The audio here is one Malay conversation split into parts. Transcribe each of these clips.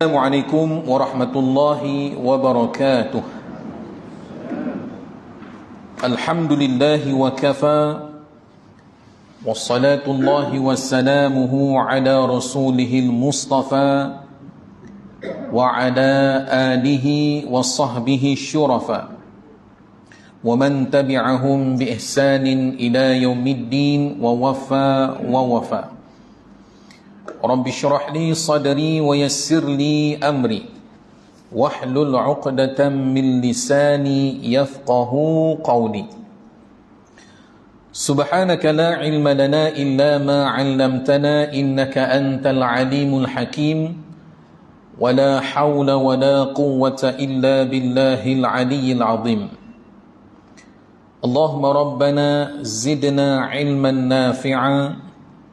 Assalamualaikum warahmatullahi wabarakatuh. Alhamdulillahi wa kafa, wassalatullahi wassalamuhu ala rasulihil mustafa wa ala alihi wa sahbihi syurafa wa man tabi'ahum bi ihsanin ila yaumiddin wa wafa wa wafa. Rabbi syrah li sadri wa yassir li amri wahlul 'uqdatam min lisani yafqahu qawli. Subhanaka la ilma lana illa ma 'allamtana innaka antal alimul hakim wa la hawla wa la quwwata illa billahil aliyyil 'azim. Allahumma rabbana zidna 'ilman nafi'a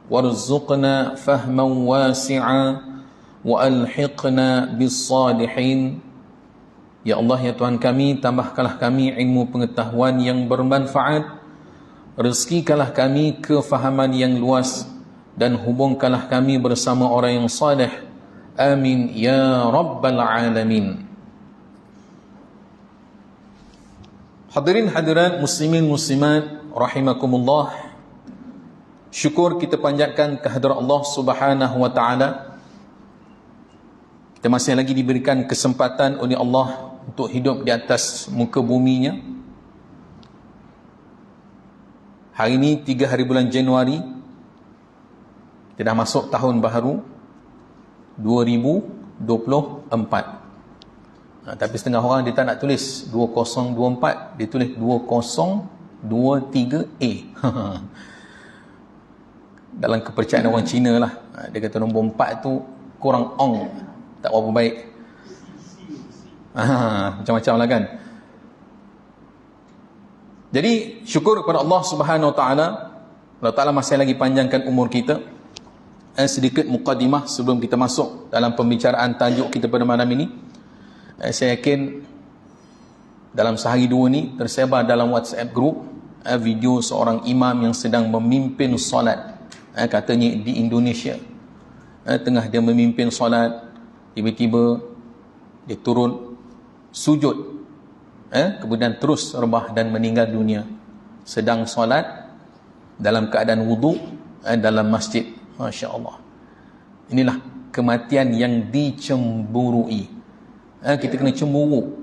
warzuqna fahman wasi'a wa alhiqna bis-salihin. Ya Allah, ya Tuhan kami, tambahkanlah kami ilmu pengetahuan yang bermanfaat, rezekikanlah kami kefahaman yang luas, dan hubungkanlah kami bersama orang yang saleh. Amin ya rabbal alamin. Hadirin hadirat muslimin muslimat rahimakumullah, syukur kita panjatkan kehadrat Allah Subhanahu wa taala. Kita masih lagi diberikan kesempatan oleh Allah untuk hidup di atas muka buminya. Hari ini 3 hari bulan Januari, kita dah masuk tahun baharu 2024. Tapi setengah orang dia tak nak tulis 2024, dia tulis 2023A. Dalam kepercayaan orang Cina lah, dia kata nombor 4 tu kurang ong, tak berapa baik. Macam-macam lah kan. Jadi syukur kepada Allah Subhanahu Wa Taala. Allah Taala masih lagi panjangkan umur kita. Sedikit mukadimah sebelum kita masuk dalam pembicaraan tajuk kita pada malam ini. Saya yakin dalam sehari dua ni tersebar dalam WhatsApp group video seorang imam yang sedang memimpin solat. Katanya di Indonesia, tengah dia memimpin solat, tiba-tiba dia turun sujud, kemudian terus rebah dan meninggal dunia sedang solat dalam keadaan wudu dalam masjid. Masya Allah. Inilah kematian yang dicemburui. Kita kena cemburu.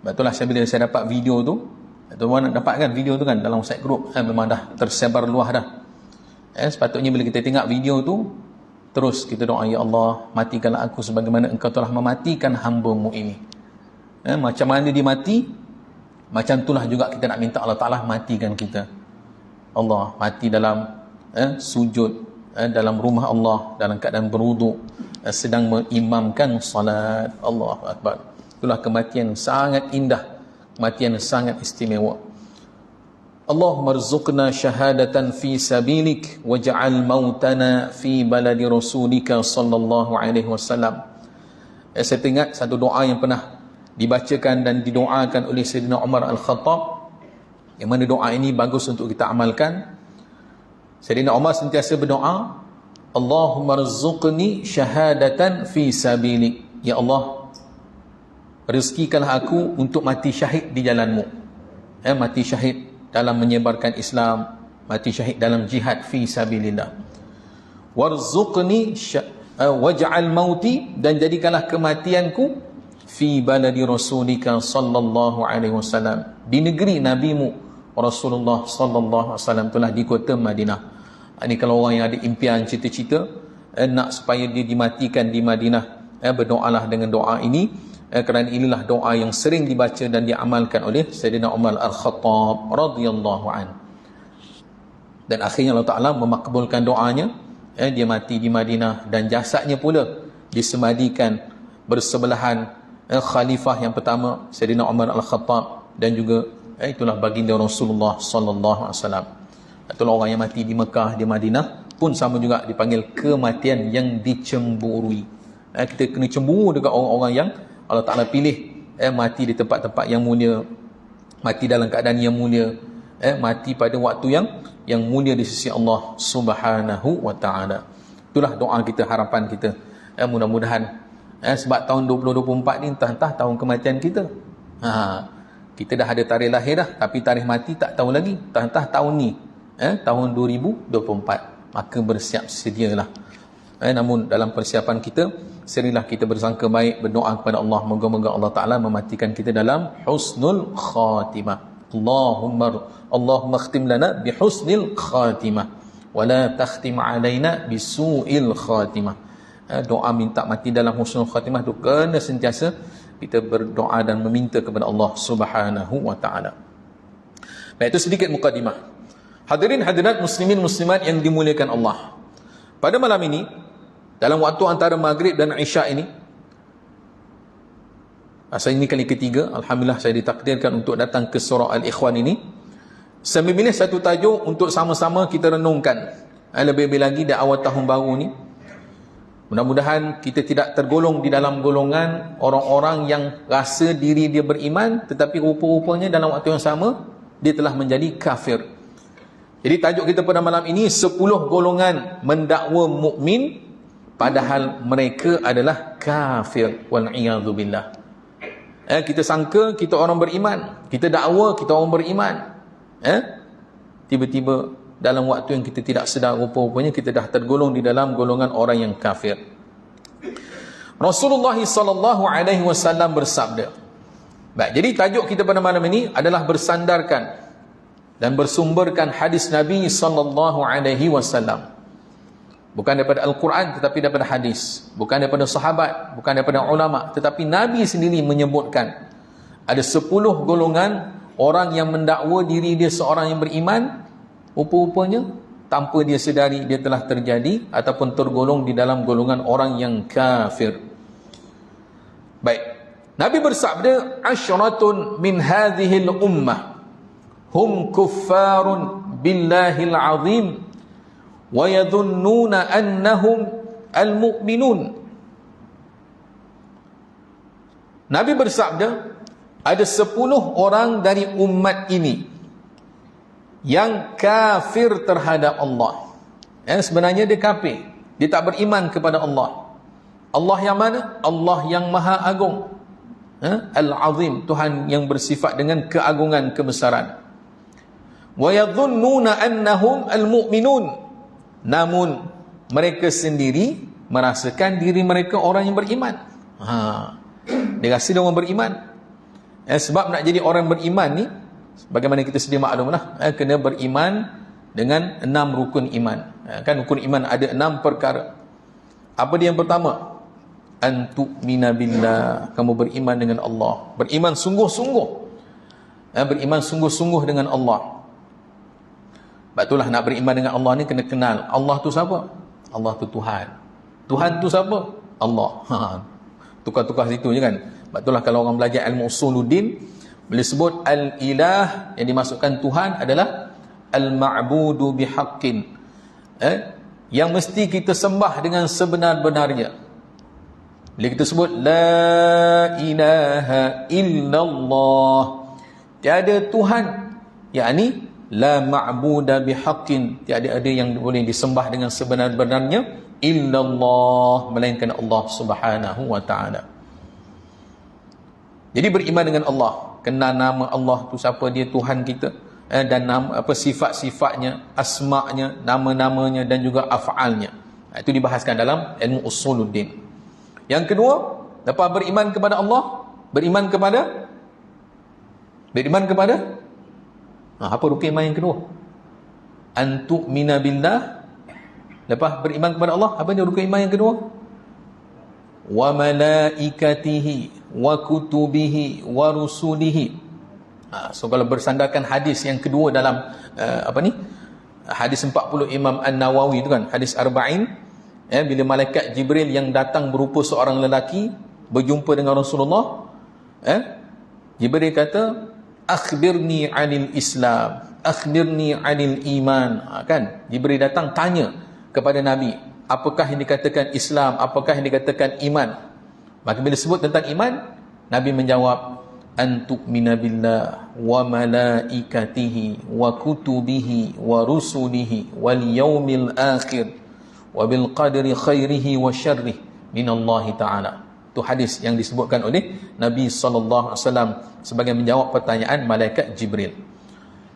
Betul lah, bila saya dapat video tu, tuan-tuan dapatkan video tu kan dalam WhatsApp group, memang dah tersebar luah dah. Sepatutnya bila kita tengok video tu, terus kita doa, ya Allah, matikanlah aku sebagaimana engkau telah mematikan hamba-Mu ini. Macam mana dia mati, macam itulah juga kita nak minta Allah Ta'ala matikan kita. Allah mati dalam sujud dalam rumah Allah, dalam keadaan berwuduk, sedang mengimamkan salat. Allahu Akbar. Itulah kematian sangat indah, kematian sangat istimewa. Allahumma rzuqna syahadatan fi sabilik waj'al mautana fi baladi rasulika sallallahu alaihi wasallam. Saya teringat satu doa yang pernah dibacakan dan didoakan oleh Sayyidina Umar Al-Khattab, yang mana doa ini bagus untuk kita amalkan. Sayyidina Umar sentiasa berdoa, Allahumma rzuqni syahadatan fi sabilik. Ya Allah, rezekikanlah aku untuk mati syahid di jalan-Mu. Mati syahid dalam menyebarkan Islam, mati syahid dalam jihad fi sabilillah. Warzuqni waj'al mauti, dan jadikanlah kematianku fi baladi rasulika sallallahu alaihi wasallam, di negeri nabimu Rasulullah sallallahu alaihi wasallam, itulah di kota Madinah. Ini kalau orang yang ada impian, cita-cita nak supaya dia dimatikan di Madinah, berdoalah dengan doa ini. Kerana inilah doa yang sering dibaca dan diamalkan oleh Sayyidina Umar Al-Khattab radhiyallahu an. Dan akhirnya Allah Ta'ala memakbulkan doanya. Dia mati di Madinah dan jasadnya pula disemadikan bersebelahan khalifah yang pertama Sayyidina Umar Al-Khattab, dan juga itulah baginda Rasulullah sallallahu alaihi wasallam. Itulah orang yang mati di Mekah, di Madinah pun sama juga dipanggil kematian yang dicemburui. Kita kena cemburu dekat orang-orang yang Allah Ta'ala pilih mati di tempat-tempat yang mulia, mati dalam keadaan yang mulia, mati pada waktu yang mulia di sisi Allah Subhanahu wa Ta'ala. Itulah doa kita, harapan kita. Mudah-mudahan Sebab tahun 2024 ni entah-entah tahun kematian kita. Kita dah ada tarikh lahir dah, tapi tarikh mati tak tahu lagi. Entah-entah tahun ni, tahun 2024. Maka bersiap sedialah. Namun dalam persiapan kita, serilah kita bersangka baik, berdoa kepada Allah, moga-moga Allah Ta'ala mematikan kita dalam husnul khatimah. Allahumma khtim lana bihusnil khatimah wa la takhtim alaina bisu'il khatimah. Doa minta mati dalam husnul khatimah tu kena sentiasa kita berdoa dan meminta kepada Allah Subhanahu wa Ta'ala. Baik, itu sedikit mukadimah. Hadirin hadirat muslimin muslimat yang dimuliakan Allah. Pada malam ini, dalam waktu antara maghrib dan isyak ini, saya ini kali ketiga, alhamdulillah saya ditakdirkan untuk datang ke surah Al-Ikhwan ini. Saya memilih satu tajuk untuk sama-sama kita renungkan, lebih-lebih lagi di awal tahun baru ni. Mudah-mudahan kita tidak tergolong di dalam golongan orang-orang yang rasa diri dia beriman, tetapi rupa-rupanya dalam waktu yang sama dia telah menjadi kafir. Jadi tajuk kita pada malam ini, 10 golongan mendakwa mukmin padahal mereka adalah kafir. Wal'iyadzubillah. Kita sangka kita orang beriman, kita dakwa kita orang beriman, tiba-tiba dalam waktu yang kita tidak sedar, rupa-rupanya kita dah tergolong di dalam golongan orang yang kafir. Rasulullah sallallahu alaihi wasallam bersabda. Baik, jadi tajuk kita pada malam ini adalah bersandarkan dan bersumberkan hadis Nabi sallallahu alaihi wasallam. Bukan daripada Al-Quran tetapi daripada hadis, bukan daripada sahabat, bukan daripada ulama, tetapi Nabi sendiri menyebutkan ada 10 golongan orang yang mendakwa diri dia seorang yang beriman, rupa-rupanya tanpa dia sedari dia telah terjadi ataupun tergolong di dalam golongan orang yang kafir. Baik, Nabi bersabda, "Ashratun min hadhihi al-ummah hum kuffarun billahil azim wa yadhunnuna annahum al-mu'minun." Nabi bersabda, ada 10 orang dari umat ini yang kafir terhadap Allah. Sebenarnya dia kafir, dia tak beriman kepada Allah. Allah yang mana? Allah yang maha agung, Al-Azim, Tuhan yang bersifat dengan keagungan, kebesaran. Wa yadhunnuna annahum al-mu'minun, namun mereka sendiri merasakan diri mereka orang yang beriman. Dia rasa dia orang beriman. Sebab nak jadi orang beriman ni, bagaimana kita sedia maklumlah, kena beriman dengan 6 rukun iman. Kan rukun iman ada 6 perkara. Apa dia yang pertama? Antu'mina billah, kamu beriman dengan Allah, beriman sungguh-sungguh, beriman sungguh-sungguh dengan Allah. Betulah nak beriman dengan Allah ni kena kenal Allah tu siapa. Allah tu Tuhan. Tuhan tu siapa? Allah. Tukar-tukar situ je kan. Betulah kalau orang belajar ilmu usuluddin, boleh sebut al-ilah, yang dimasukkan Tuhan adalah al-ma'budu bihaqqin, yang mesti kita sembah dengan sebenar-benarnya. Bila kita sebut la ilaha illallah, tiada Tuhan, yakni la ma'buda bihaqqin, tiada ada yang boleh disembah dengan sebenar-benarnya, illallah, melainkan Allah Subhanahu wa ta'ala. Jadi beriman dengan Allah, kenal nama Allah tu siapa, dia Tuhan kita, dan nama, sifat-sifatnya, asma'nya, nama-namanya dan juga af'alnya. Itu dibahaskan dalam ilmu usuluddin. Yang kedua, lepas beriman kepada Allah, beriman kepada apa rukun iman yang kedua? Antu'mina billah. Lepas beriman kepada Allah, apa dia rukun iman yang kedua? Wa malaikatihi wa kutubihi wa rusulihi. So kalau bersandarkan hadis yang kedua dalam hadis 40 Imam An-Nawawi itu kan, hadis Arba'in, bila malaikat Jibril yang datang berupa seorang lelaki berjumpa dengan Rasulullah, Jibril kata, akhbirni 'anil Islam, akhbirni 'anil iman. Kan Jibril datang tanya kepada Nabi, apakah yang dikatakan Islam, apakah yang dikatakan iman. Maka bila sebut tentang iman, Nabi menjawab, antu'mina billah wa malaikatihi wa kutubihi wa rusulihi wal yaumil akhir wa bil qadri khairihi wa syarrihi minallahi ta'ala. Itu hadis yang disebutkan oleh Nabi SAW sebagai menjawab pertanyaan malaikat Jibril.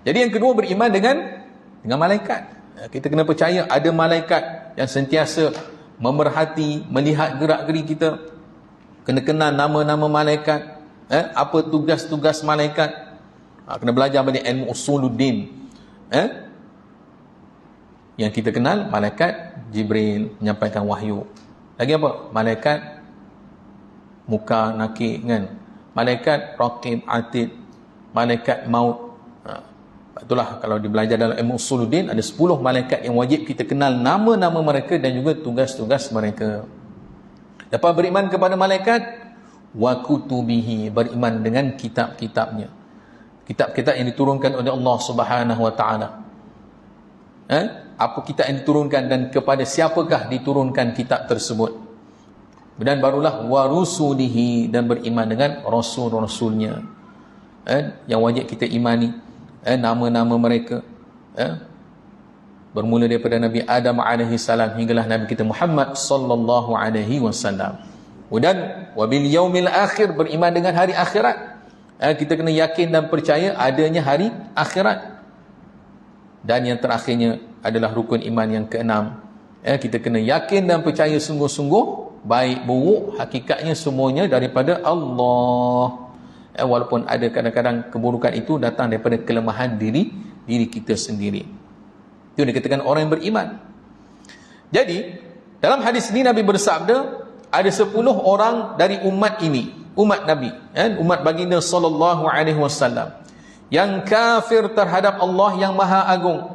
Jadi yang kedua, beriman dengan malaikat. Kita kena percaya ada malaikat yang sentiasa memerhati, melihat gerak-geri kita. Kena kenal nama-nama malaikat, apa tugas-tugas malaikat. Kena belajar balik ilmu usuluddin. Yang kita kenal malaikat Jibril menyampaikan wahyu. Lagi apa? Malaikat muka nakir kan, malaikat raqib atid, malaikat maut. Itulah kalau dibelajar dalam ilmu usuluddin, ada 10 malaikat yang wajib kita kenal nama-nama mereka dan juga tugas-tugas mereka. Lepas beriman kepada malaikat, wa kutubihi, beriman dengan kitab-kitabnya, kitab-kitab yang diturunkan oleh Allah Subhanahu wa taala. Apa kitab yang diturunkan dan kepada siapakah diturunkan kitab tersebut. Dan barulah wa rusulihi, dan beriman dengan rasul-rasulnya, yang wajib kita imani, nama-nama mereka, bermula daripada Nabi Adam alaihi salam hinggalah Nabi kita Muhammad sallallahu alaihi wasallam. Dan wabil yaumil akhir, beriman dengan hari akhirat. Kita kena yakin dan percaya adanya hari akhirat. Dan yang terakhirnya adalah rukun iman yang keenam. Kita kena yakin dan percaya sungguh-sungguh baik buruk hakikatnya semuanya daripada Allah. Walaupun ada kadang-kadang keburukan itu datang daripada kelemahan diri kita sendiri. Itu dikatakan orang yang beriman. Jadi dalam hadis ini Nabi bersabda, ada 10 orang dari umat ini, umat Nabi, umat baginda sallallahu alaihi wasallam, yang kafir terhadap Allah yang Maha Agung,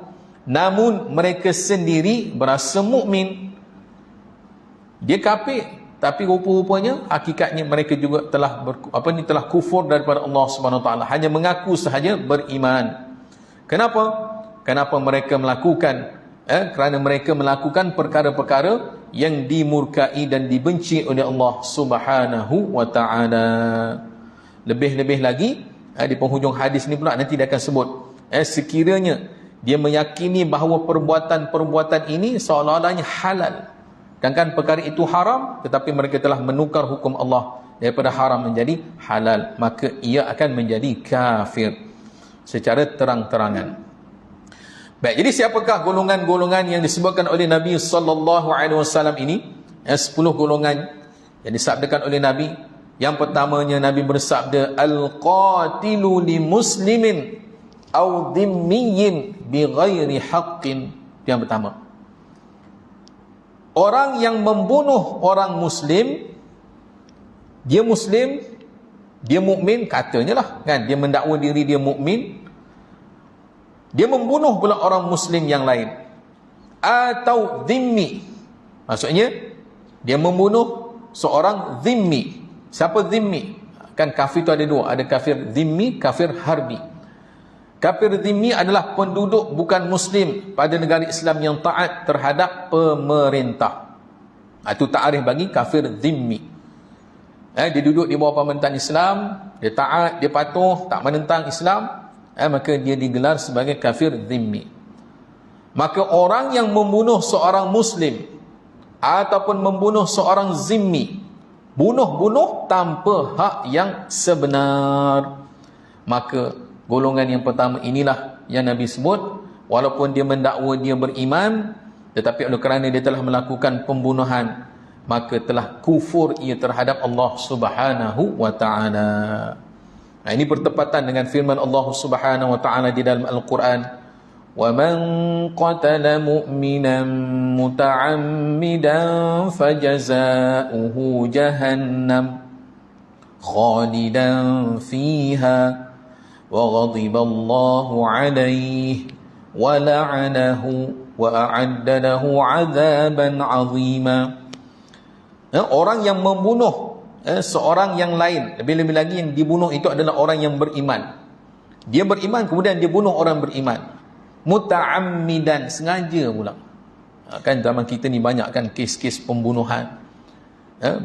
namun mereka sendiri berasa mukmin. Dia kafir, tapi rupa-rupanya hakikatnya mereka juga telah telah kufur daripada Allah Subhanahu Wa Taala, hanya mengaku sahaja beriman. Kenapa? Kenapa mereka melakukan? Kerana mereka melakukan perkara-perkara yang dimurkai dan dibenci oleh Allah Subhanahu Wa Taala. Lebih-lebih lagi di penghujung hadis ni pula nanti dia akan sebut, sekiranya dia meyakini bahawa perbuatan-perbuatan ini seolah-olahnya halal, sedangkan perkara itu haram, tetapi mereka telah menukar hukum Allah daripada haram menjadi halal, maka ia akan menjadi kafir secara terang-terangan. Baik, jadi siapakah golongan-golongan yang disebutkan oleh Nabi sallallahu alaihi wasallam ini? 10 golongan yang disabdakan oleh Nabi. Yang pertamanya Nabi bersabda, al-qatilu li muslimin aw dhimmiyin bighairi haqqin. Yang pertama, orang yang membunuh orang muslim, dia mukmin katanya lah kan, dia mendakwa diri dia mukmin, dia membunuh pula orang muslim yang lain, atau dhimmi, maksudnya dia membunuh seorang dhimmi. Siapa dhimmi? Kan kafir itu ada dua, ada kafir dhimmi, kafir harbi. Kafir dhimmi adalah penduduk bukan muslim pada negara Islam yang taat terhadap pemerintah. Itu ta'arif bagi kafir dhimmi. Dia duduk di bawah pemerintahan Islam, dia taat, dia patuh, tak menentang Islam, maka dia digelar sebagai kafir dhimmi. Maka orang yang membunuh seorang muslim ataupun membunuh seorang zimmi, bunuh tanpa hak yang sebenar, maka golongan yang pertama inilah yang Nabi sebut, walaupun dia mendakwa dia beriman, tetapi oleh kerana dia telah melakukan pembunuhan, maka telah kufur ia terhadap Allah Subhanahu wa taala. Nah, ini bertepatan dengan firman Allah Subhanahu wa taala di dalam Al-Quran, وَمَنْ قَتَلَ مُؤْمِنًا مُتَعَمِّدًا فَجَزَاؤُهُ جَهَنَّمُ خَالِدًا فِيهَا وَغَضِبَ اللَّهُ عَلَيْهِ وَلَعَنَهُ وَأَعَدَّ لَهُ عَذَابًا عَظِيمًا. Orang yang membunuh seorang yang lain, lebih-lebih lagi yang dibunuh itu adalah orang yang beriman. Dia beriman kemudian dia bunuh orang beriman, muta'ammidan, sengaja pula. Kan zaman kita ni banyak kan kes-kes pembunuhan,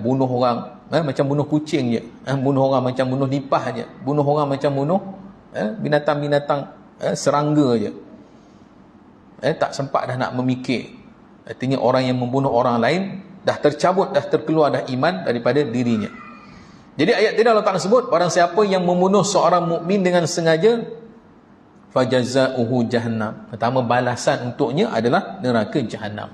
bunuh orang macam bunuh kucing je, bunuh orang macam bunuh nipah je, bunuh orang macam bunuh binatang-binatang serangga je. Tak sempat dah nak memikir. Artinya orang yang membunuh orang lain dah tercabut, dah terkeluar dah iman daripada dirinya. Jadi ayat tadi Allah Ta'ala sebut, barang siapa yang membunuh seorang mukmin dengan sengaja, fajazauhu jahannam. Pertama, balasan untuknya adalah neraka jahannam.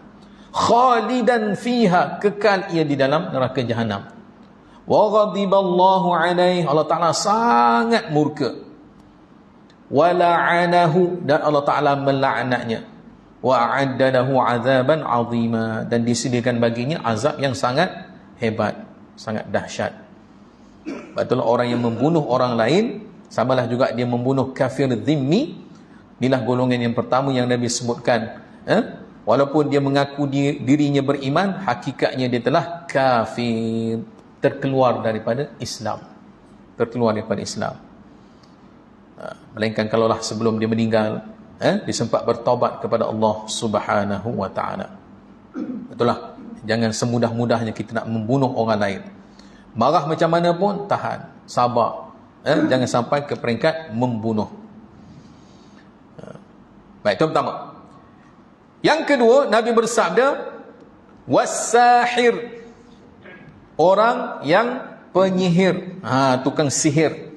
Khalidan fiha, kekal ia di dalam neraka jahannam. Wa ghadiballahu alaihi, Allah Ta'ala sangat murka. Wa la'anahu, dan Allah Ta'ala melaknatnya. Wa a'adda lahu 'adzaban 'azima, dan disediakan baginya azab yang sangat hebat, sangat dahsyat. Betul, orang yang membunuh orang lain samalah juga dia membunuh kafir zimmi. Inilah golongan yang pertama yang Nabi sebutkan. Walaupun dia mengaku dirinya beriman, hakikatnya dia telah kafir, terkeluar daripada Islam. Terkeluar daripada Islam. Melainkan kalaulah sebelum dia meninggal, dia sempat bertaubat kepada Allah Subhanahu wa ta'ala. Itulah, jangan semudah-mudahnya kita nak membunuh orang lain. Marah macam mana pun tahan, sabar. Jangan sampai ke peringkat membunuh. Baik, itu pertama. Yang kedua, Nabi bersabda, was-sahir, orang yang penyihir, tukang sihir.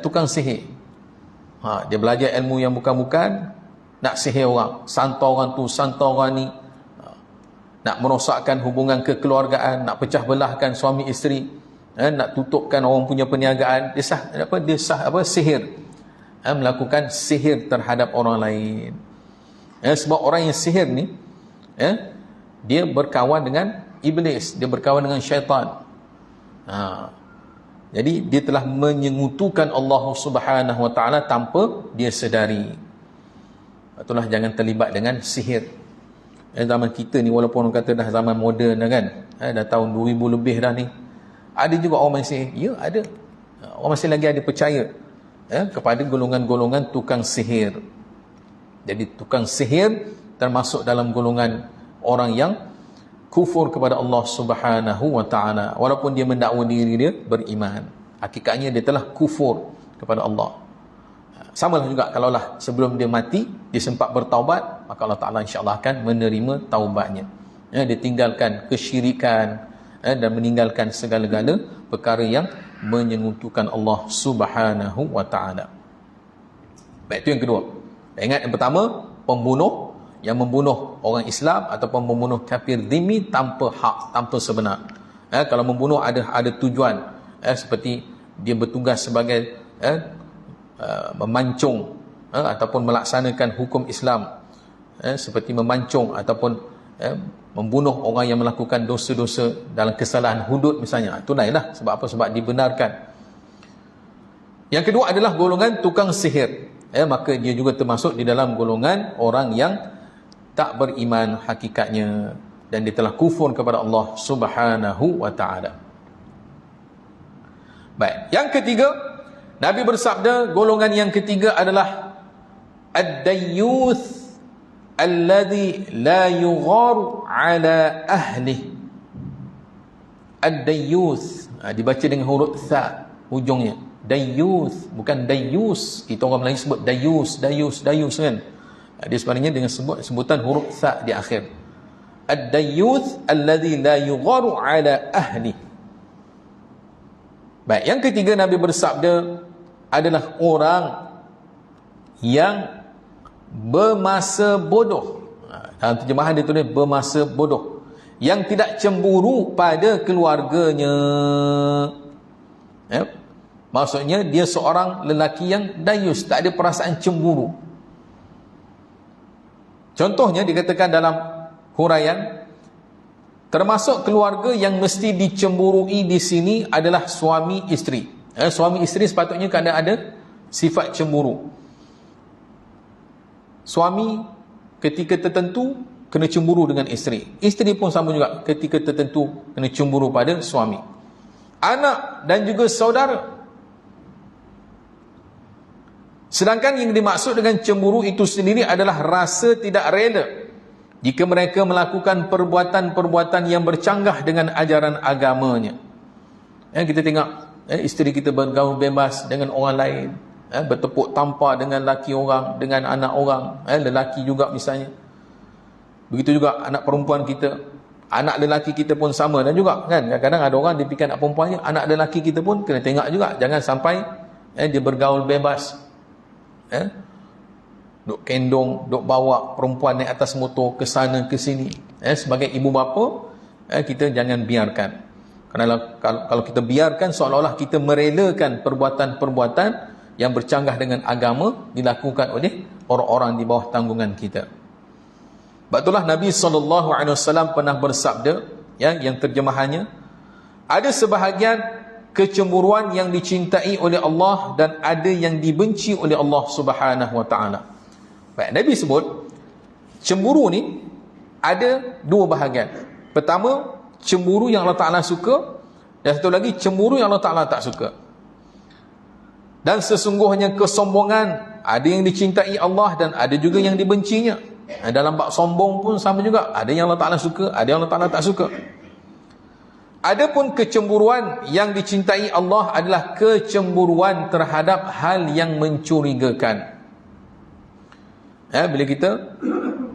Tukang sihir. Dia belajar ilmu yang bukan-bukan, nak sihir orang, santar orang tu, santar orang ni, nak merosakkan hubungan kekeluargaan, nak pecah belahkan suami isteri, nak tutupkan orang punya perniagaan. Dia sihir. Melakukan sihir terhadap orang lain. Sebab orang yang sihir ni, dia berkawan dengan iblis, dia berkawan dengan syaitan. Jadi dia telah menyengutukan Allah Subhanahu wa ta'ala tanpa dia sedari. Itulah, jangan terlibat dengan sihir. Zaman kita ni, walaupun orang kata dah zaman moden dah kan, dah tahun 2000 lebih dah ni, ada juga orang main sihir. Ya, ada. Orang masih lagi ada percaya kepada golongan-golongan tukang sihir. Jadi tukang sihir termasuk dalam golongan orang yang kufur kepada Allah Subhanahu wa ta'ala, walaupun dia mendakwa diri dia beriman, hakikatnya dia telah kufur kepada Allah. Sama lah juga kalaulah sebelum dia mati dia sempat bertaubat, maka Allah Ta'ala insya-Allah akan menerima taubatnya. Dia tinggalkan kesyirikan dan meninggalkan segala-gala perkara yang menyengutukan Allah Subhanahu wa ta'ala. Baik, itu yang kedua. Ingat yang pertama, pembunuh yang membunuh orang Islam ataupun membunuh kafir zimmi tanpa hak, tanpa sebenar. Kalau membunuh ada tujuan, seperti dia bertugas sebagai memancung ataupun melaksanakan hukum Islam, seperti memancung ataupun membunuh orang yang melakukan dosa-dosa dalam kesalahan hudud misalnya. Itu lainlah. Sebab apa? Sebab dibenarkan. Yang kedua adalah golongan tukang sihir. Maka dia juga termasuk di dalam golongan orang yang tak beriman hakikatnya, dan dia telah kufur kepada Allah Subhanahu wa ta'ala. Baik, yang ketiga, Nabi bersabda, golongan yang ketiga adalah ad-dayyuth alladhi la yugharu ala ahli. Ad-dayyuth dibaca dengan huruf tha hujungnya. Dayyuth, bukan dayyus. Kita orang Melayu sebut dayus kan. Dia sebenarnya dengan sebutan huruf tha di akhir. Ad-dayyuth alladhi la yugharu ala ahli. Baik, yang ketiga Nabi bersabda adalah orang yang bermasa bodoh. Dalam terjemahan dia tulis bermasa bodoh, yang tidak cemburu pada keluarganya. Maksudnya dia seorang lelaki yang dayus, tak ada perasaan cemburu. Contohnya dikatakan dalam huraian, termasuk keluarga yang mesti dicemburui di sini adalah suami isteri. Suami isteri sepatutnya kena ada sifat cemburu. Suami ketika tertentu kena cemburu dengan isteri. Isteri pun sama juga, ketika tertentu kena cemburu pada suami. Anak dan juga saudara. Sedangkan yang dimaksud dengan cemburu itu sendiri adalah rasa tidak rela jika mereka melakukan perbuatan-perbuatan yang bercanggah dengan ajaran agamanya. Kita tengok isteri kita bergaul bebas dengan orang lain, bertepuk tampar dengan laki orang, dengan anak orang, lelaki juga misalnya. Begitu juga anak perempuan kita Anak lelaki kita pun sama dan juga kan, kadang-kadang ada orang dia fikir anak perempuannya, anak lelaki kita pun kena tengok juga, jangan sampai dia bergaul bebas, duk kendong, duk bawa perempuan naik atas motor ke sana ke sini. Sebagai ibu bapa, kita jangan biarkan, kerana kalau kita biarkan seolah-olah kita merelakan perbuatan-perbuatan yang bercanggah dengan agama dilakukan oleh orang-orang di bawah tanggungan kita. Sebab itulah Nabi SAW pernah bersabda, yang terjemahannya, ada sebahagian kecemburuan yang dicintai oleh Allah dan ada yang dibenci oleh Allah Subhanahu Wa Taala. Baik, Nabi sebut cemburu ni ada dua bahagian. Pertama, cemburu yang Allah Taala suka, dan satu lagi cemburu yang Allah Taala tak suka. Dan sesungguhnya kesombongan ada yang dicintai Allah dan ada juga yang dibencinya. Dalam bab sombong pun sama juga, ada yang Allah Ta'ala suka, ada yang Allah Ta'ala tak suka. Adapun kecemburuan yang dicintai Allah adalah kecemburuan terhadap hal yang mencurigakan. Bila kita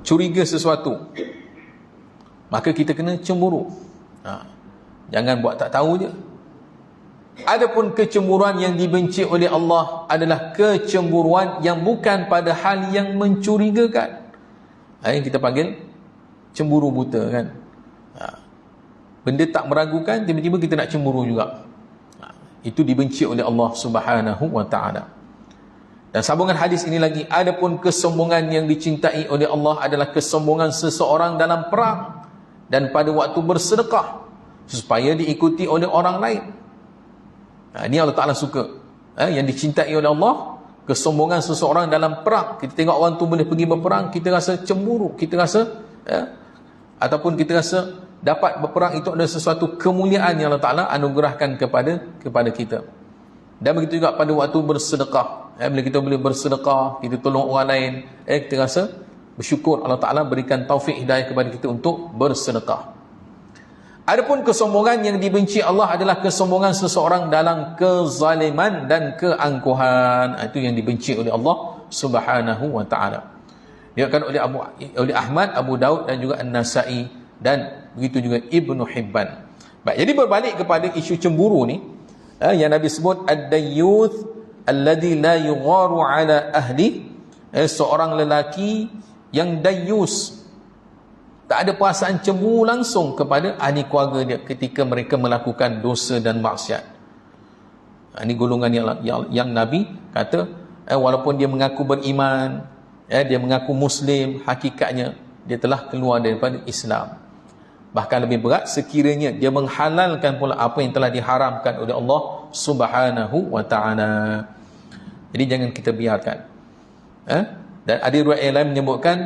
curiga sesuatu, maka kita kena cemburu. Jangan buat tak tahu je. Adapun kecemburuan yang dibenci oleh Allah adalah kecemburuan yang bukan pada hal yang mencurigakan. Yang kita panggil cemburu buta kan. Benda tak meragukan, tiba-tiba kita nak cemburu juga. Itu dibenci oleh Allah Subhanahu Wa Taala. Dan sambungan hadis ini lagi, adapun kesombongan yang dicintai oleh Allah adalah kesombongan seseorang dalam perang dan pada waktu bersedekah supaya diikuti oleh orang lain. Ini Allah Ta'ala suka. Yang dicintai oleh Allah, kesombongan seseorang dalam perang. Kita tengok orang tu boleh pergi berperang, kita rasa cemburu, kita rasa ataupun kita rasa dapat berperang itu adalah sesuatu kemuliaan yang Allah Ta'ala anugerahkan kepada kita. Dan begitu juga pada waktu bersedekah. Bila kita boleh bersedekah, kita tolong orang lain, kita rasa bersyukur Allah Ta'ala berikan taufik hidayah kepada kita untuk bersedekah. Adapun kesombongan yang dibenci Allah adalah kesombongan seseorang dalam kezaliman dan keangkuhan. Itu yang dibenci oleh Allah Subhanahu Wa Taala. Diriwayatkan oleh Ahmad, Abu Daud dan juga An-Nasa'i, dan begitu juga Ibnu Hibban. Baik, jadi berbalik kepada isu cemburu ni, yang Nabi sebut ad-dayyuth alladhi la yugharu ala ahli, seorang lelaki yang dayyus, tak ada perasaan cemburu langsung kepada ahli keluarga dia ketika mereka melakukan dosa dan maksiat. Ini golongan yang Nabi kata, walaupun dia mengaku beriman, dia mengaku Muslim, hakikatnya dia telah keluar daripada Islam. Bahkan lebih berat sekiranya dia menghalalkan pula apa yang telah diharamkan oleh Allah Subhanahu Wa Taala. Jadi jangan kita biarkan. Dan ada riwayat yang lain menyebutkan,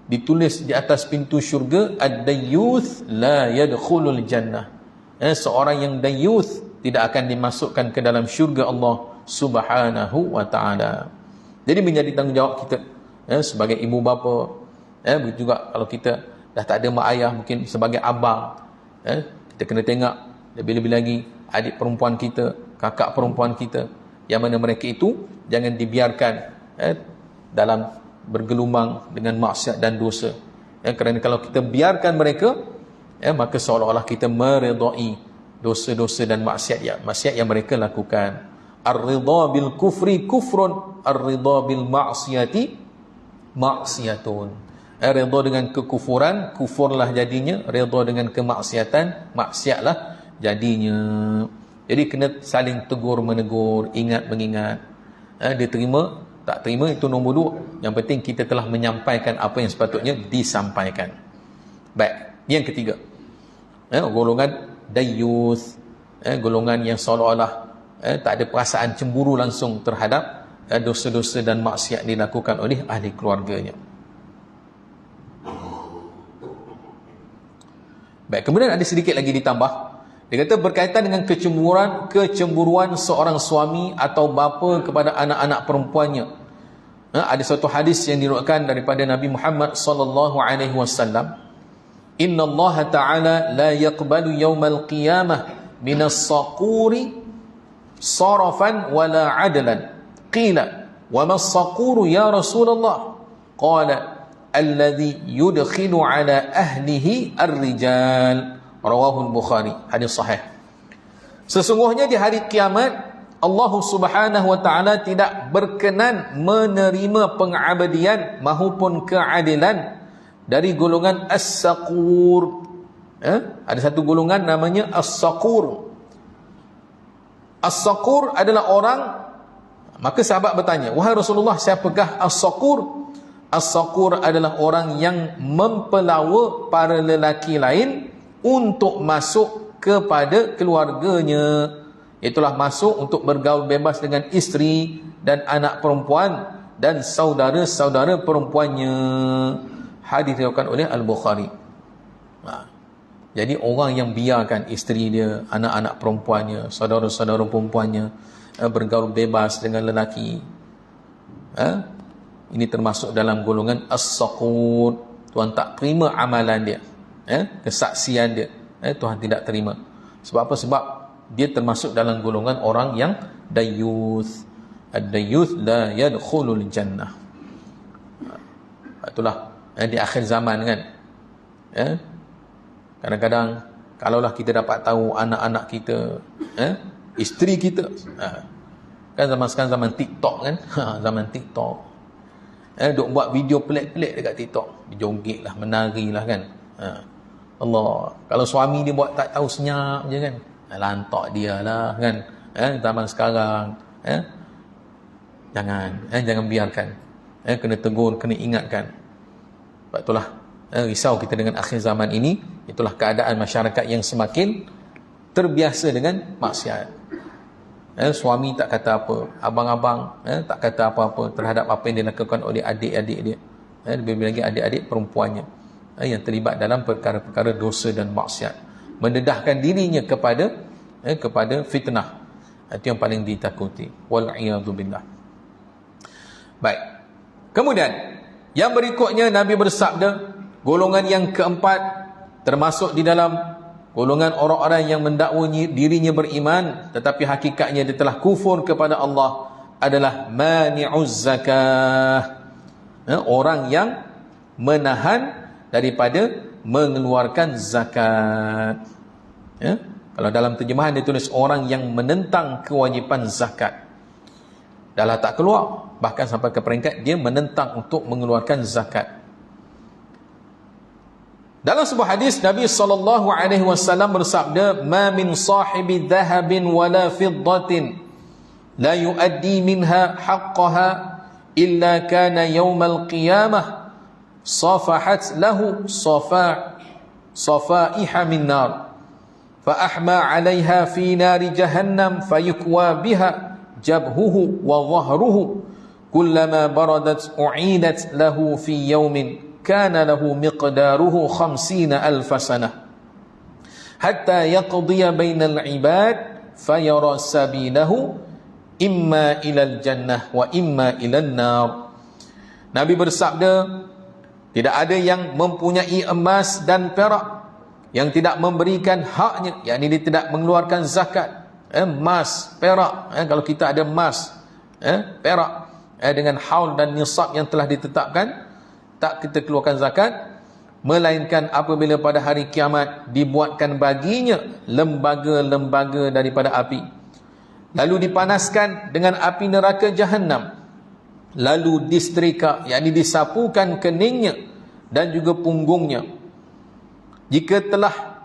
ditulis di atas pintu syurga, ad-dayyuth la yadkhulul jannah. Seorang yang dayyuth tidak akan dimasukkan ke dalam syurga Allah Subhanahu Wa Taala. Jadi menjadi tanggungjawab kita sebagai ibu bapa, begitu juga kalau kita dah tak ada mak ayah, mungkin sebagai abang, kita kena tengok lebih-lebih lagi adik perempuan kita, kakak perempuan kita, yang mana mereka itu jangan dibiarkan dalam bergelumang dengan maksiat dan dosa. Kerana kalau kita biarkan mereka, maka seolah-olah kita meredai dosa-dosa dan maksiat yang mereka lakukan. Ar-ridha bil kufri kufrun, ar-ridha bil ma'siyati maksiatun. Redha dengan kekufuran, kufurlah jadinya. Redha dengan kemaksiatan, maksiatlah jadinya. Jadi kena saling tegur menegur, ingat mengingat. Dia terima, tak terima itu nombor dua. Yang penting kita telah menyampaikan apa yang sepatutnya disampaikan. Baik, yang ketiga, golongan dayyuth, golongan yang seolah-olah tak ada perasaan cemburu langsung terhadap dosa-dosa dan maksiat dilakukan oleh ahli keluarganya. Baik, kemudian ada sedikit lagi ditambah. Dia kata berkaitan dengan kecemburuan seorang suami atau bapa kepada anak-anak perempuannya. Ada satu hadis yang diriwayatkan daripada Nabi Muhammad sallallahu alaihi wasallam, "Inna Allah Ta'ala la yaqbalu yawmal qiyamah minas saquri sarafan wala adlan." Qila, "Wa mas saquru ya Rasulullah?" Qala, alladhi yudkhilu ala ahlihi ar-rijal. Rawahul Bukhari, hadis sahih. Sesungguhnya di hari kiamat Allah Subhanahu wa taala tidak berkenan menerima pengabdian maupun keadilan dari golongan as-saqur. Ada satu golongan namanya as-saqur. As-saqur adalah orang, maka sahabat bertanya, wahai Rasulullah, siapakah as-saqur? As-saqur adalah orang yang mempelawa para lelaki lain untuk masuk kepada keluarganya. Itulah masuk untuk bergaul bebas dengan isteri dan anak perempuan dan saudara-saudara perempuannya. Hadis diriwayatkan oleh Al-Bukhari. Jadi orang yang biarkan isteri dia, anak-anak perempuannya, saudara-saudara perempuannya bergaul bebas dengan lelaki, ini termasuk dalam golongan as-saqur. Tuhan tak terima amalan dia, kesaksian dia, Tuhan tidak terima. Sebab apa? Sebab dia termasuk dalam golongan orang yang dayyuth. Ad-dayyuth la yadkhulul jannah. Itulah di akhir zaman kan. Kadang-kadang kalaulah kita dapat tahu anak-anak kita, isteri kita, kan zaman sekarang zaman TikTok kan, zaman TikTok, duk buat video pelik-pelik dekat TikTok, joget lah, menari lah kan. Allah, kalau suami dia buat tak tahu, senyap je kan, lantak dia lah kan. Zaman sekarang jangan biarkan, kena tegur, kena ingatkan. Sebab itulah risau kita dengan akhir zaman ini. Itulah keadaan masyarakat yang semakin terbiasa dengan maksiat. Suami tak kata apa, abang-abang tak kata apa-apa terhadap apa yang dilakukan oleh adik-adik dia, lebih lagi adik-adik perempuannya yang terlibat dalam perkara-perkara dosa dan maksiat, mendedahkan dirinya kepada fitnah. Itu yang paling ditakuti. Wal'iyadzubillah. Baik. Kemudian yang berikutnya Nabi bersabda, golongan yang keempat termasuk di dalam golongan orang-orang yang mendakwa dirinya beriman tetapi hakikatnya dia telah kufur kepada Allah adalah mani'uz zakah. Orang yang menahan daripada mengeluarkan zakat. Kalau dalam terjemahan dia tulis orang yang menentang kewajipan zakat. Dah lah tak keluar, bahkan sampai ke peringkat dia menentang untuk mengeluarkan zakat. Dalam sebuah hadis Nabi SAW bersabda, "Ma min sahibi dhahabin wala fiddatin la yuaddi minha haqqaha illa kana yawmal qiyamah safahat lahu safaiha min nar fa ahma 'alayha fi nari jahannam fayukwa biha jabhuhu wa dhahruhu kullama baradat u'idat lahu fi yawmin kana lahu miqdaruhu 50,000 sanah hatta yaqdiya bainal ibad fayara sabilahu imma ilal jannah wa imma ilan nar." Nabi bersabda, tidak ada yang mempunyai emas dan perak yang tidak memberikan haknya, yakni dia tidak mengeluarkan zakat. Emas, perak, kalau kita ada emas, perak dengan haul dan nisab yang telah ditetapkan, tak kita keluarkan zakat, melainkan apabila pada hari kiamat dibuatkan baginya lembaga-lembaga daripada api, lalu dipanaskan dengan api neraka Jahannam, lalu disetrika, yakni disapukan keningnya dan juga punggungnya. Jika telah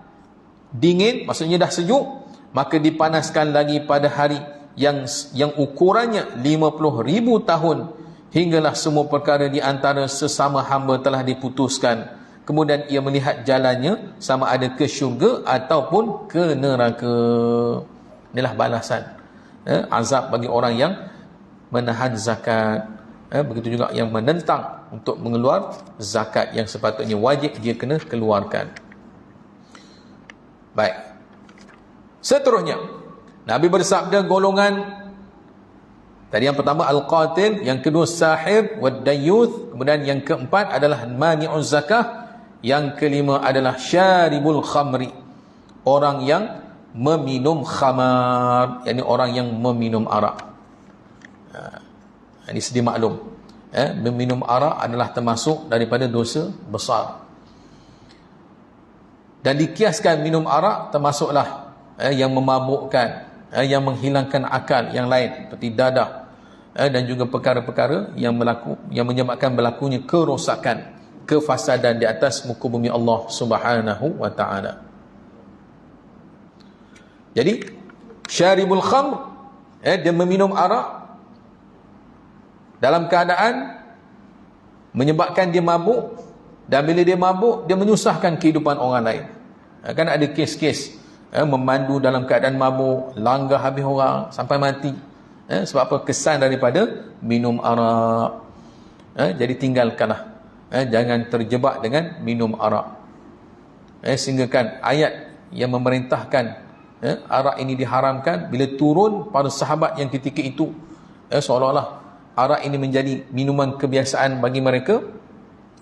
dingin, maksudnya dah sejuk, maka dipanaskan lagi pada hari yang ukurannya 50,000 tahun, hinggalah semua perkara di antara sesama hamba telah diputuskan. Kemudian ia melihat jalannya sama ada ke syurga ataupun ke neraka. Inilah balasan azab bagi orang yang menahan zakat. Begitu juga yang menentang untuk mengeluar zakat yang sepatutnya wajib dia kena keluarkan. Baik. Seterusnya Nabi bersabda golongan tadi yang pertama al-qatil, yang kedua sahir wad-dayyuth, kemudian yang keempat adalah mani'uz zakah, yang kelima adalah syaribul khamri, orang yang meminum khamar, yakni orang yang meminum arak. Ini sedia maklum, meminum arak adalah termasuk daripada dosa besar. Dan dikiaskan minum arak termasuklah yang memabukkan, yang menghilangkan akal yang lain seperti dadah, dan juga perkara-perkara yang menyebabkan berlakunya kerosakan, kefasadan di atas muka bumi Allah Subhanahu wa taala. Jadi syaribul khamr, dia meminum arak dalam keadaan menyebabkan dia mabuk, dan bila dia mabuk dia menyusahkan kehidupan orang lain. Kan ada kes-kes memandu dalam keadaan mabuk, langgar habis orang sampai mati. Sebab apa? Kesan daripada minum arak. Jadi tinggalkanlah, jangan terjebak dengan minum arak. Sehingga kan ayat yang memerintahkan arak ini diharamkan bila turun pada sahabat yang ketika itu, seolah-olah arak ini menjadi minuman kebiasaan bagi mereka.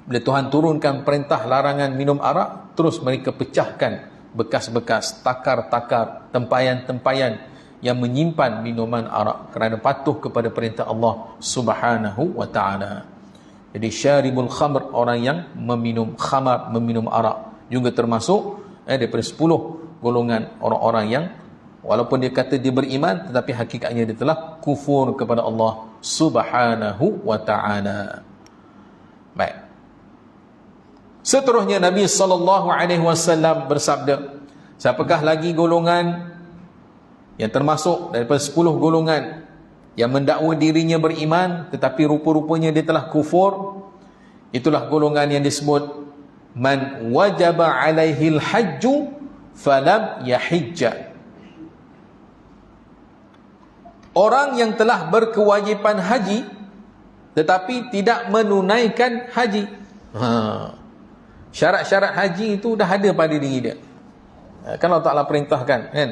Bila Tuhan turunkan perintah larangan minum arak, terus mereka pecahkan bekas-bekas, takar-takar, tempayan-tempayan yang menyimpan minuman arak kerana patuh kepada perintah Allah Subhanahu wa taala. Jadi syaribul khamr, orang yang meminum khamar, meminum arak, juga termasuk daripada 10 golongan orang-orang yang walaupun dia kata dia beriman, tetapi hakikatnya dia telah kufur kepada Allah Subhanahu wa ta'ala. Baik. Seterusnya Nabi SAW bersabda, siapakah lagi golongan yang termasuk daripada 10 golongan yang mendakwa dirinya beriman tetapi rupa-rupanya dia telah kufur? Itulah golongan yang disebut man wajaba alaihil hajju falam yahijja. Orang yang telah berkewajipan haji tetapi tidak menunaikan haji. Syarat-syarat haji itu dah ada pada diri dia. Kan Allah Ta'ala perintahkan, kan?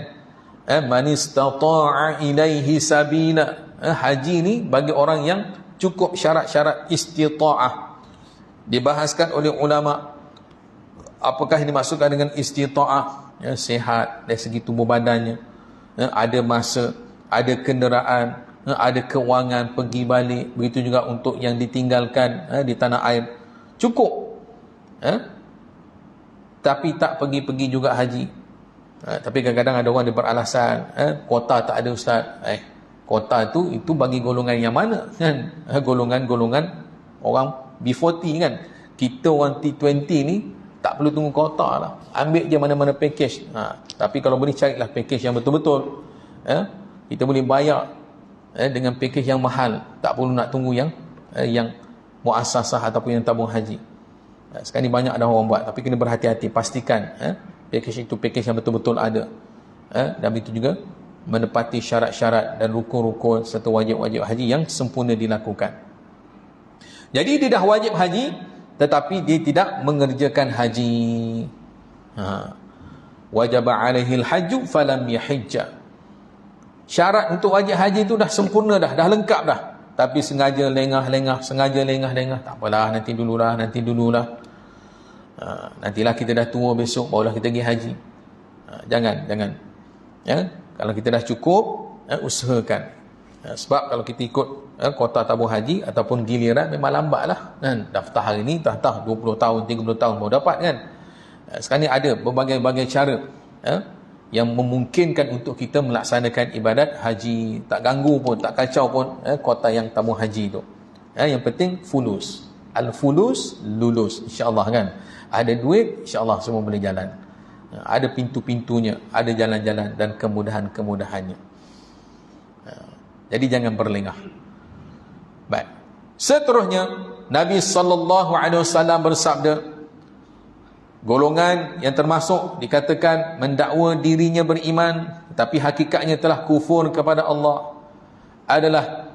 Man istata'a ilaihi sabila. Haji ni bagi orang yang cukup syarat-syarat istita'ah. Dibahaskan oleh ulama, apakah yang dimaksudkan dengan istita'ah? Sihat dari segi tubuh badannya, ada masa, ada kenderaan, ada kewangan pergi balik. Begitu juga untuk yang ditinggalkan di tanah air, cukup. Tapi tak pergi-pergi juga haji. Tapi kadang-kadang ada orang dia beralasan, kuota tak ada ustaz. Kuota itu bagi golongan yang mana, kan? Golongan-golongan orang B40 kan. Kita orang T20 ni tak perlu tunggu kuota lah, ambil je mana-mana package. Tapi kalau boleh carilah package yang betul-betul, kita boleh bayar dengan package yang mahal, tak perlu nak tunggu yang muassasah ataupun yang tabung haji. Sekarang ni banyak dah orang buat, tapi kena berhati-hati, pastikan package itu package yang betul-betul ada, dan itu juga menepati syarat-syarat dan rukun-rukun serta wajib-wajib haji yang sempurna dilakukan. Jadi dia dah wajib haji tetapi dia tidak mengerjakan haji. Wajaba alaihil hajju falam yahijja. Syarat untuk wajib haji itu dah sempurna dah lengkap dah, tapi sengaja lengah-lengah, tak apalah, nanti dululah, nantilah kita dah tua besok barulah kita pergi haji. Jangan kalau kita dah cukup, usahakan. Sebab kalau kita ikut kuota tabung haji ataupun giliran, memang lambat lah kan? Daftar hari ni, daftar 20 tahun 30 tahun baru dapat kan. Sekarang ni ada berbagai-bagai cara yang memungkinkan untuk kita melaksanakan ibadat haji, tak ganggu pun, tak kacau pun kuota yang tabung haji tu. Yang penting fulus, al-fulus lulus, insyaAllah kan. Ada duit, insyaAllah semua boleh jalan. Ada pintu-pintunya, ada jalan-jalan dan kemudahan-kemudahannya. Jadi jangan berlengah. Baik. Seterusnya Nabi SAW bersabda, golongan yang termasuk dikatakan mendakwa dirinya beriman tapi hakikatnya telah kufur kepada Allah adalah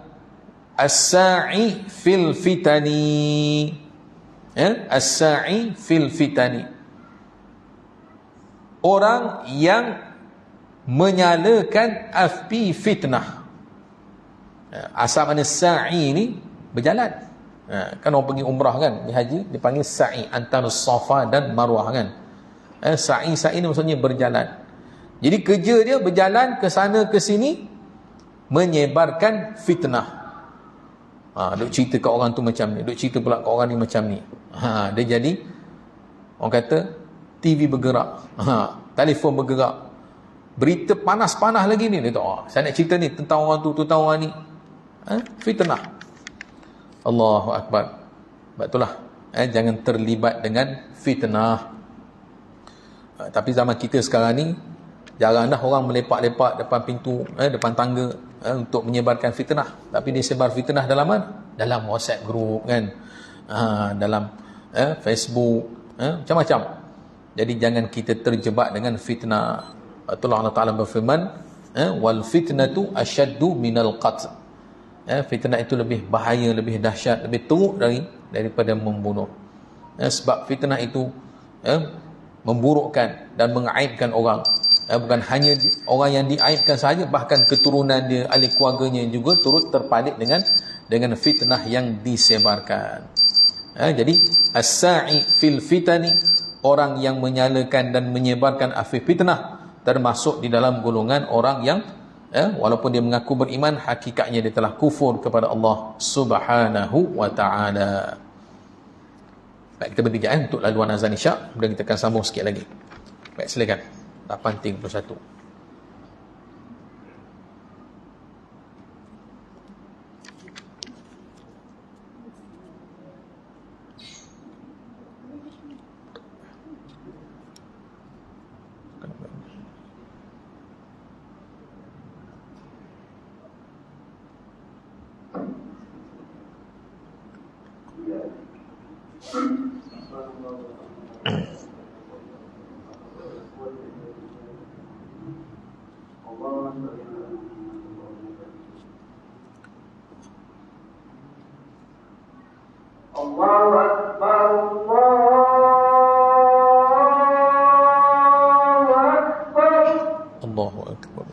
as-sa'i fil fitani. As-sa'i fil fitani, orang yang menyalakan api fitnah. Asal mana sa'i ni? Berjalan. Kan orang pergi umrah kan, di haji dipanggil sa'i antara Safa dan Marwah kan. Sa'i ni maksudnya berjalan. Jadi kerja dia berjalan ke sana ke sini, menyebarkan fitnah. Duk cerita kat orang tu macam ni, duk cerita pula kat orang ni macam ni. Dia jadi, orang kata, TV bergerak, telefon bergerak, berita panas-panas lagi ni. Dia tahu, saya nak cerita ni tentang orang tu, tentang orang ni. Fitnah. Allahu Akbar. Sebab itulah, jangan terlibat dengan fitnah. Tapi zaman kita sekarang ni, jarang dah orang melepak-lepak depan pintu, depan tangga, untuk menyebarkan fitnah. Tapi dia sebar fitnah dalam mana? Dalam WhatsApp group kan, dalam Facebook, macam-macam. Jadi jangan kita terjebak dengan fitnah. Itulah Allah Ta'ala berfirman, wal fitnatu asyaddu minal qatl. Fitnah itu lebih bahaya, lebih dahsyat, lebih teruk daripada membunuh. Sebab fitnah itu memburukkan dan mengaibkan orang. Bukan hanya orang yang diaibkan sahaja, bahkan keturunan dia, ahli keluarganya juga turut terpalit dengan fitnah yang disebarkan. Jadi as-sa'i fil fitani, orang yang menyalakan dan menyebarkan api fitnah, termasuk di dalam golongan orang yang walaupun dia mengaku beriman, hakikatnya dia telah kufur kepada Allah Subhanahu wa ta'ala. Baik, kita berhenti untuk laluan azan isyak, kemudian kita akan sambung sikit lagi. Baik, silakan. 8.31. Allahu Akbar.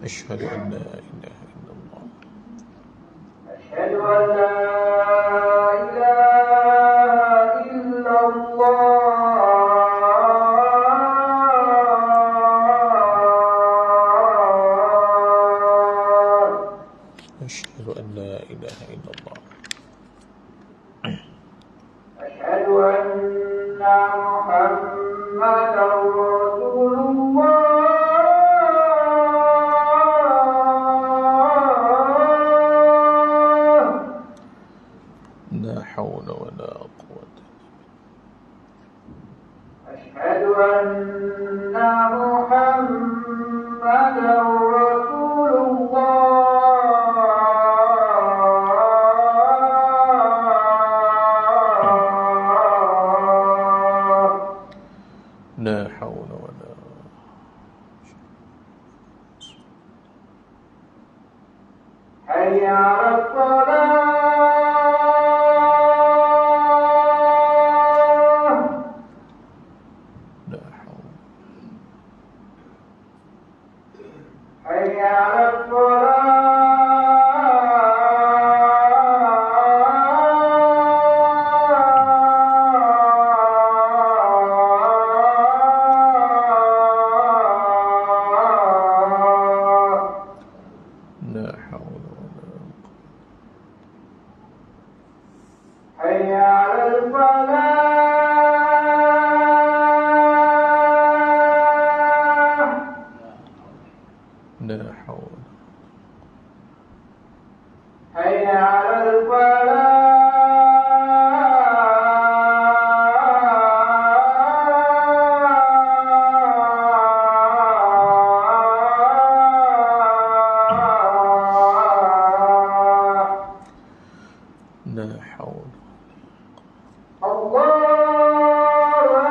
أشهد أن لا إله إلا الله. أشهد أن لا إله إلا الله. أشهد أن لا إله إلا الله. أشهد أن محمدا رسول الله. لا حول ولا قوة. أشهد أن محمدا رسول الله. لا حول ولا. حي على الصلاة. حي على لا حول ولا قوة. حي على الفلاح. لا حول. حي على الفلاح. لا حول. الله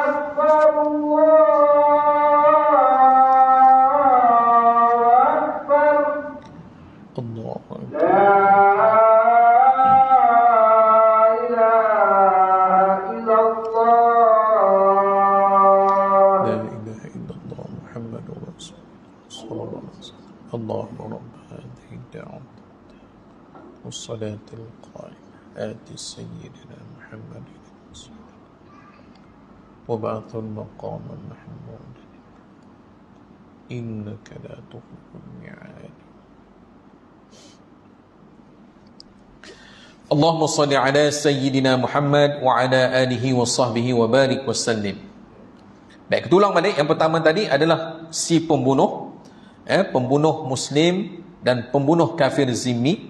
أكبر. الله أكبر. الله أكبر. Allahumma rabb hadhihi ad-da'wah was-salat al-qa'imah ati sayyidina Muhammadin wa ba'ath al-maqam al-mahmud innaka la tukhlifu al-mi'ad. Allahumma salli ala sayyidina Muhammad wa ala alihi wa sahbihi wa barik wa sallim. Baik, kita ulang balik. Yang pertama tadi adalah si pembunuh, pembunuh muslim dan pembunuh kafir zimmi.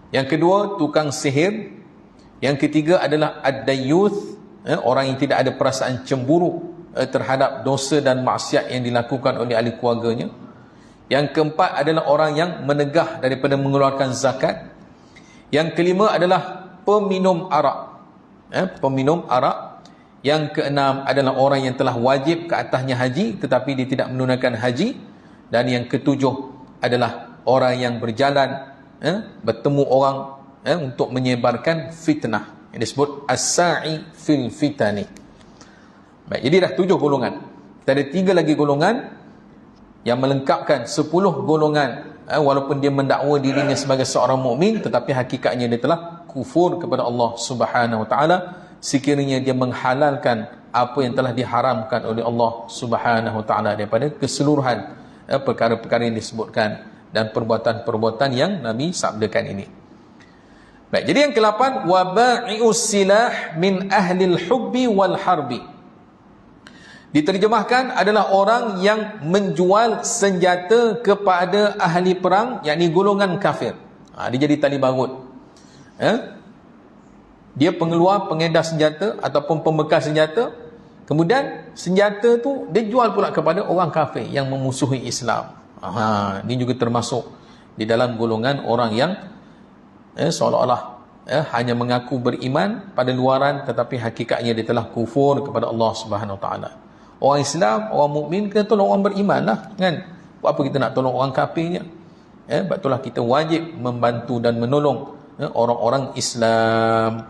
Yang kedua, tukang sihir. Yang ketiga adalah ad-dayyuth, orang yang tidak ada perasaan cemburu terhadap dosa dan maksiat yang dilakukan oleh ahli keluarganya. Yang keempat adalah orang yang menegah daripada mengeluarkan zakat. Yang kelima adalah peminum arak, peminum arak. Yang keenam adalah orang yang telah wajib ke atasnya haji tetapi dia tidak menunaikan haji. Dan yang ketujuh adalah orang yang berjalan, bertemu orang untuk menyebarkan fitnah, yang disebut as-sa'i fil fitani. Baik, jadi dah 7 golongan. Kita ada 3 lagi golongan yang melengkapkan 10 golongan. Walaupun dia mendakwa dirinya sebagai seorang mukmin, tetapi hakikatnya dia telah kufur kepada Allah Subhanahu wa taala sekiranya dia menghalalkan apa yang telah diharamkan oleh Allah Subhanahu wa taala daripada keseluruhan perkara-perkara yang disebutkan dan perbuatan-perbuatan yang Nabi sabdakan ini. Baik, jadi yang ke-8, waba'i'us silah min ahlil hubbi wal harbi. Diterjemahkan adalah orang yang menjual senjata kepada ahli perang, yakni golongan kafir. Dia jadi tali barut. Dia pengeluar, pengedar senjata ataupun pembekas senjata. Kemudian senjata tu dia jual pula kepada orang kafir yang memusuhi Islam. Ini juga termasuk di dalam golongan orang yang seolah-olah hanya mengaku beriman pada luaran tetapi hakikatnya dia telah kufur kepada Allah Subhanahu Wa Taala. Orang Islam, orang mukmin kena tolong orang beriman lah, kan? Buat apa kita nak tolong orang kafirnya? Sebab itulah kita wajib membantu dan menolong orang-orang Islam.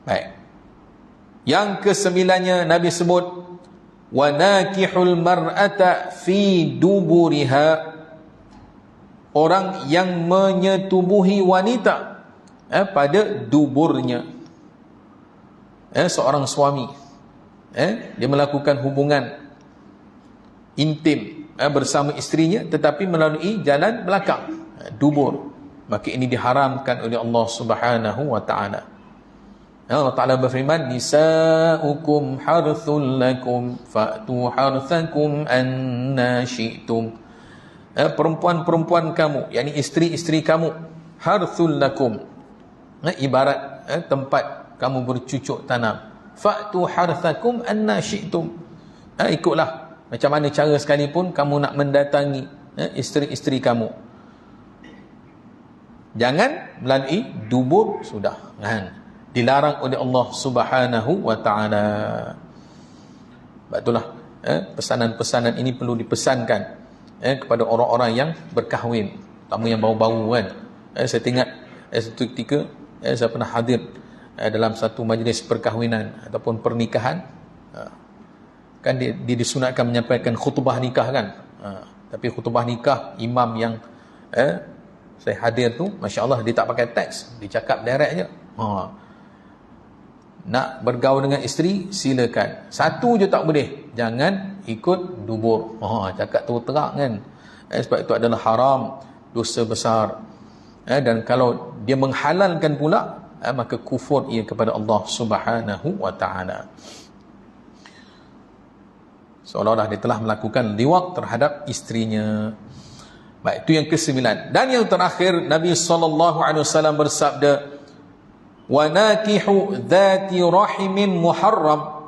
Baik. Yang ke-9-nya Nabi sebut wa nakihul mar'ata fi duburiha, orang yang menyetubuhi wanita pada duburnya. Seorang suami dia melakukan hubungan intim bersama isterinya tetapi melalui jalan belakang, dubur, maka ini diharamkan oleh Allah Subhanahu wa taala. Allah Taala berfirman, nisaukum harthul lakum fa'tu harthakum anna syi'tum. Perempuan-perempuan kamu, yakni isteri-isteri kamu, harthul lakum, ibarat tempat kamu bercucuk tanam. Fa'tu harthakum anna syi'tum. Ikutlah macam mana cara sekalipun kamu nak mendatangi isteri-isteri kamu. Jangan melalui dubur, sudah kan? Dilarang oleh Allah Subhanahu wa taala. Sebab itulah pesanan-pesanan ini perlu dipesankan kepada orang-orang yang berkahwin, terutama yang baru-baru kan. Saya ingat satu ketika saya pernah hadir dalam satu majlis perkahwinan ataupun pernikahan. Kan dia disunatkan menyampaikan khutbah nikah kan. Tapi khutbah nikah imam yang saya hadir tu, masya-Allah, dia tak pakai teks, dia cakap direct je. Nak bergaul dengan isteri silakan, satu je tak boleh, jangan ikut dubur. Cakap tu terang kan. Sebab itu adalah haram, dosa besar. Dan kalau dia menghalalkan pula, maka kufur ia kepada Allah Subhanahu wa taala. Seolah-olah dia telah melakukan liwat terhadap isterinya. Baik, itu yang ke-9. Dan yang terakhir, Nabi SAW bersabda, wa nakihu dhati rahimin muharram,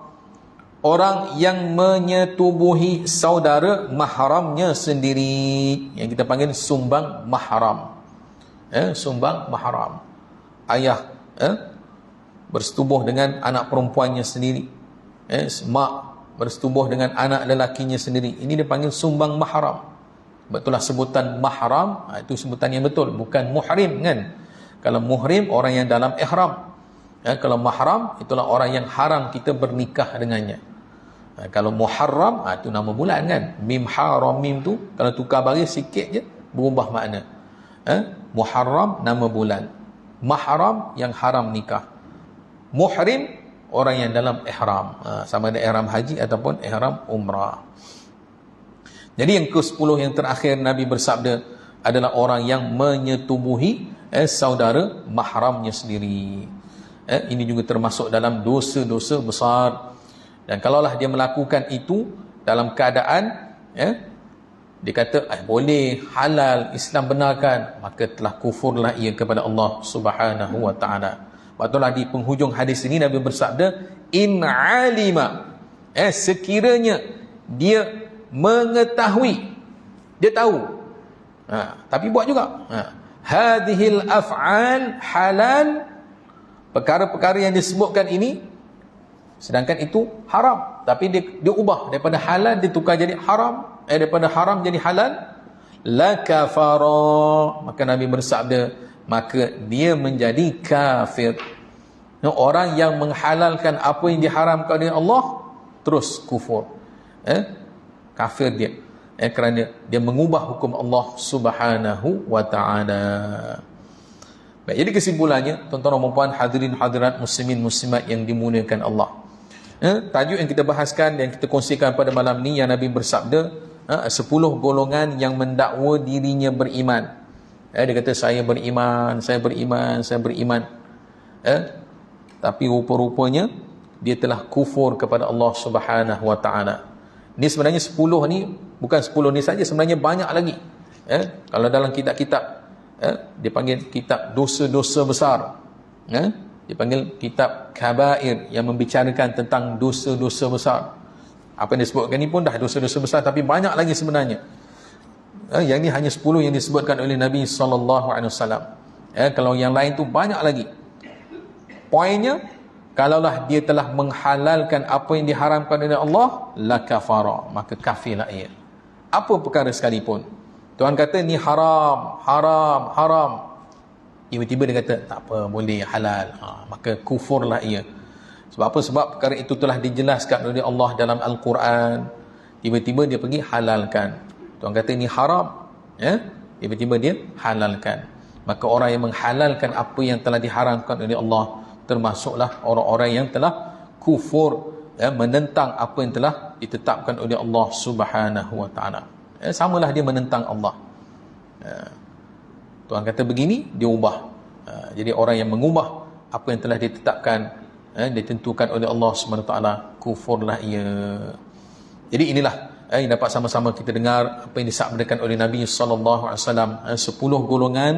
orang yang menyetubuhi saudara mahramnya sendiri, yang kita panggil sumbang mahram. Sumbang mahram, ayah bersetubuh dengan anak perempuannya sendiri, mak bersetubuh dengan anak lelakinya sendiri, ini dia panggil sumbang mahram. Betullah sebutan mahram, itu sebutan yang betul, bukan muhrim kan. Kalau muhrim orang yang dalam ihram, kalau mahram itulah orang yang haram kita bernikah dengannya. Kalau muharram, itu nama bulan kan. Mim haram, mim tu kalau tukar baris sikit je berubah makna. Muharram nama bulan, mahram yang haram nikah, muhrim orang yang dalam ihram, sama ada ihram haji ataupun ihram umrah. Jadi yang ke-10 yang terakhir Nabi bersabda adalah orang yang menyetubuhi saudara mahramnya sendiri. Ini juga termasuk dalam dosa-dosa besar. Dan kalaulah dia melakukan itu dalam keadaan dia kata boleh, halal, Islam benarkan, maka telah kufurlah ia kepada Allah Subhanahu wa taala. Patutlah di penghujung hadis ini Nabi bersabda, in alima, sekiranya dia mengetahui, dia tahu, tapi buat juga, hadhil af'al halal, perkara-perkara yang disebutkan ini sedangkan itu haram, tapi dia ubah daripada halal ditukar jadi haram, daripada haram jadi halal, la kafara, maka Nabi bersabda maka dia menjadi kafir. Orang yang menghalalkan apa yang diharamkan oleh Allah terus kufur, kafir dia, kerana dia mengubah hukum Allah Subhanahu wa taala. Baik, jadi kesimpulannya, tuan-tuan dan puan, hadirin hadirat muslimin muslimat yang dimuliakan Allah, tajuk yang kita bahaskan dan kita kongsikan pada malam ni yang Nabi bersabda 10 golongan yang mendakwa dirinya beriman. Dia kata saya beriman, saya beriman, saya beriman, tapi rupa-rupanya dia telah kufur kepada Allah Subhanahu wa taala. Ni sebenarnya 10 ni bukan 10 ni saja, sebenarnya banyak lagi. Kalau dalam kitab-kitab dia panggil kitab dosa-dosa besar, dia panggil kitab kabair yang membicarakan tentang dosa-dosa besar. Apa yang disebutkan ni pun dah dosa-dosa besar, tapi banyak lagi sebenarnya. Yang ni hanya 10 yang disebutkan oleh Nabi SAW. Kalau yang lain tu banyak lagi. Poinnya, kalaulah dia telah menghalalkan apa yang diharamkan oleh Allah, la kafara, maka kafirlah ia. Apa perkara sekalipun. Tuhan kata ni haram, haram, haram. Tiba-tiba dia kata tak apa, boleh, halal, maka kufurlah ia. Sebab apa? Sebab perkara itu telah dijelaskan oleh Allah dalam Al-Quran. Tiba-tiba dia pergi halalkan. Tuhan kata ini haram, tiba-tiba dia halalkan. Maka orang yang menghalalkan apa yang telah diharamkan oleh Allah termasuklah orang-orang yang telah kufur, menentang apa yang telah ditetapkan oleh Allah Subhanahu wa taala. Samalah dia menentang Allah. Tuhan kata begini, dia ubah. Jadi orang yang mengubah apa yang telah ditetapkan, ditentukan oleh Allah Subhanahu wa taala, kufurlah ia. Jadi inilah yang dapat sama-sama kita dengar apa yang disabdakan oleh Nabi sallallahu alaihi wasallam, 10 golongan.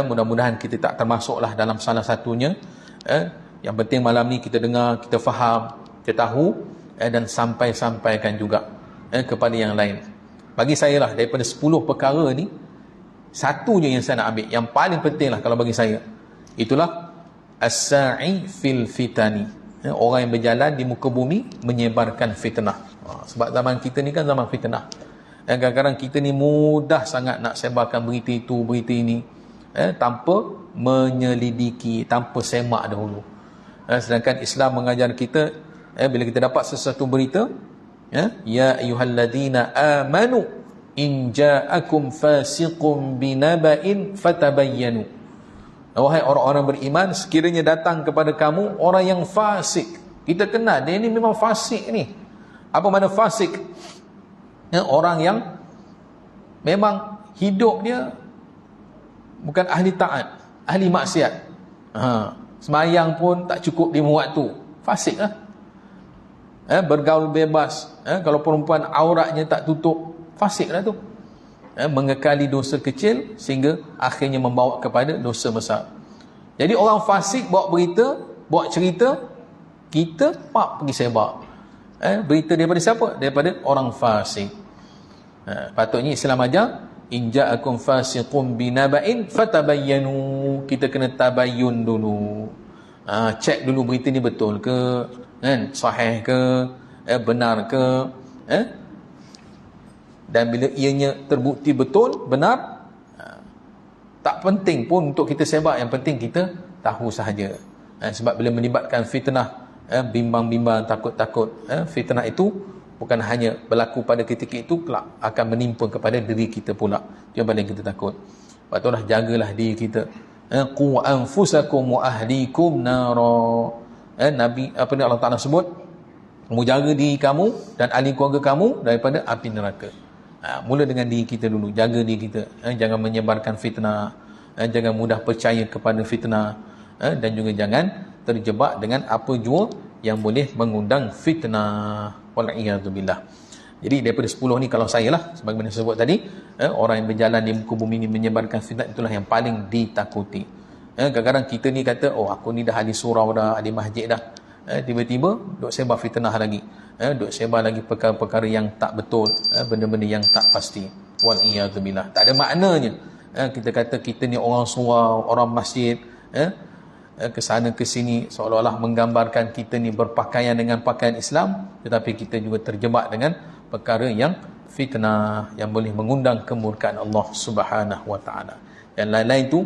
Mudah-mudahan kita tak termasuklah dalam salah satunya. Yang penting malam ni kita dengar, kita faham, kita tahu, dan sampaikan juga kepada yang lain. Bagi saya lah, daripada 10 perkara ni, satu je yang saya nak ambil, yang paling penting lah kalau bagi saya, itulah as-sa'i fil fitani, orang yang berjalan di muka bumi menyebarkan fitnah. Sebab zaman kita ni kan zaman fitnah. Kadang-kadang kita ni mudah sangat nak sebarkan berita itu, berita ini, tanpa menyelidiki, tanpa semak dahulu. Sedangkan Islam mengajar kita, bila kita dapat sesuatu berita, ya ayyuhalladzina amanu in ja'akum fasiqun binaba'in fatabayyanu. Wahai orang-orang beriman, sekiranya datang kepada kamu orang yang fasik. Kita kenal dia ni memang fasik ni. Apa makna fasik? Orang yang memang hidup dia bukan ahli taat, ahli maksiat. Semayang pun tak cukup 5 waktu. Fasik lah. Bergaul bebas. Kalau perempuan auratnya tak tutup, fasik lah tu. Mengekali dosa kecil sehingga akhirnya membawa kepada dosa besar. Jadi orang fasik bawa berita, bawa cerita, kita pergi sebar. Berita daripada siapa? Daripada orang fasik. Patutnya Islam ajar, in ja'akum fasiqun binaba'in fatabayyanu. Kita kena tabayyun dulu. Cek dulu berita ni betul ke, sahih ke, benar ke, dan bila ianya terbukti betul, benar, tak penting pun untuk kita sebar, yang penting kita tahu sahaja. Sebab bila melibatkan fitnah, bimbang-bimbang, takut-takut. Fitnah itu bukan hanya berlaku pada ketika itu, kelak akan menimpa kepada diri kita pula. Itu yang paling kita takut. Sebab itulah jagalah diri kita. Qu anfusakum wa ahlikum nara. Nabi Allah Ta'ala sebut, kamu jaga diri kamu dan ahli keluarga kamu daripada api neraka. Mula dengan diri kita dulu, jaga diri kita. Jangan menyebarkan fitnah, jangan mudah percaya kepada fitnah, dan juga jangan terjebak dengan apa jua yang boleh mengundang fitnah. Wal'iyadzubillah. Jadi daripada 10 ni, kalau saya lah, sebagaimana saya sebut tadi, orang yang berjalan di muka bumi ni menyebarkan fitnah, itulah yang paling ditakuti. Kadang-kadang kita ni kata, oh aku ni dah ahli surau dah, ahli masjid dah, tiba-tiba duk sebar fitnah lagi, duk sebar lagi perkara-perkara yang tak betul, benda-benda yang tak pasti. Wal'iyadzubillah. Tak ada maknanya kita kata kita ni orang surau, orang masjid, ke sana ke sini, seolah-olah menggambarkan kita ni berpakaian dengan pakaian Islam, tetapi kita juga terjebak dengan perkara yang fitnah, yang boleh mengundang kemurkaan Allah Subhanahu wa taala. Yang lain-lain tu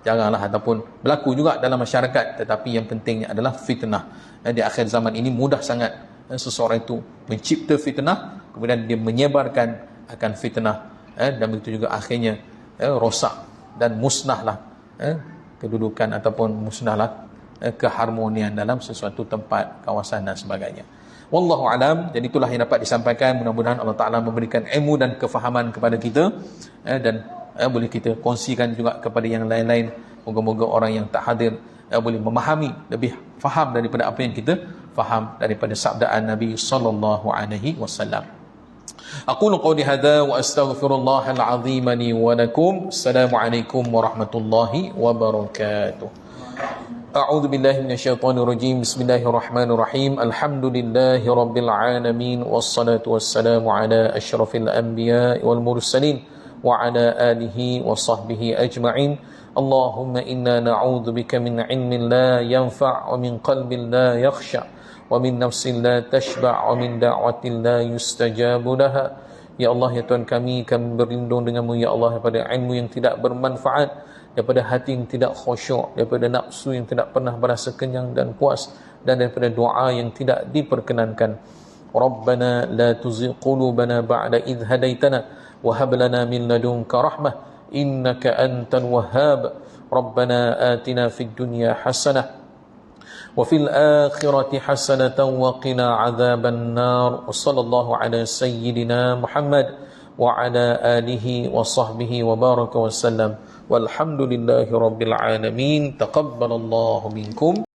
janganlah, ataupun berlaku juga dalam masyarakat, tetapi yang pentingnya adalah fitnah. Di akhir zaman ini mudah sangat seseorang itu mencipta fitnah, kemudian dia menyebarkan akan fitnah, dan begitu juga akhirnya rosak dan musnahlah kedudukan ataupun musnahlah keharmonian dalam sesuatu tempat, kawasan dan sebagainya. Wallahu alam. Jadi itulah yang dapat disampaikan. Mudah-mudahan Allah Ta'ala memberikan ilmu dan kefahaman kepada kita, dan boleh kita kongsikan juga kepada yang lain-lain. Moga-moga orang yang tak hadir boleh memahami, lebih faham daripada apa yang kita faham daripada sabdaan Nabi sallallahu alaihi wasallam. أقول قولي هذا وأستغفر الله العظيم لي ولكم. السلام عليكم ورحمة الله وبركاته. أعوذ بالله من الشيطان الرجيم. بسم الله الرحمن الرحيم. الحمد لله رب العالمين، والصلاة والسلام على أشرف الأنبياء والمرسلين وعلى آله وصحبه أجمعين. اللهم إنا نعوذ بك من علم لا ينفع، ومن قلب لا يخشع، ومن نفس لا تشبع، ومن دعوة لا يستجاب لها. Ya Allah, ya Tuhan kami berlindung denganmu ya Allah daripada ilmu yang tidak bermanfaat, daripada hati yang tidak khusyuk, daripada nafsu yang tidak pernah berasa kenyang dan puas, dan daripada doa yang tidak diperkenankan. Rabbana la tuzigh qulubana ba'da idh hadaitana wa hab lana min ladunka rahmah innaka antal wahhab. Rabbana atina fid dunya hasanah وفي الآخرة حسنة وقنا عذاب النار. وصلى الله على سيدنا محمد وعلى آله وصحبه وبارك وسلم والحمد لله رب العالمين. تقبل الله منكم.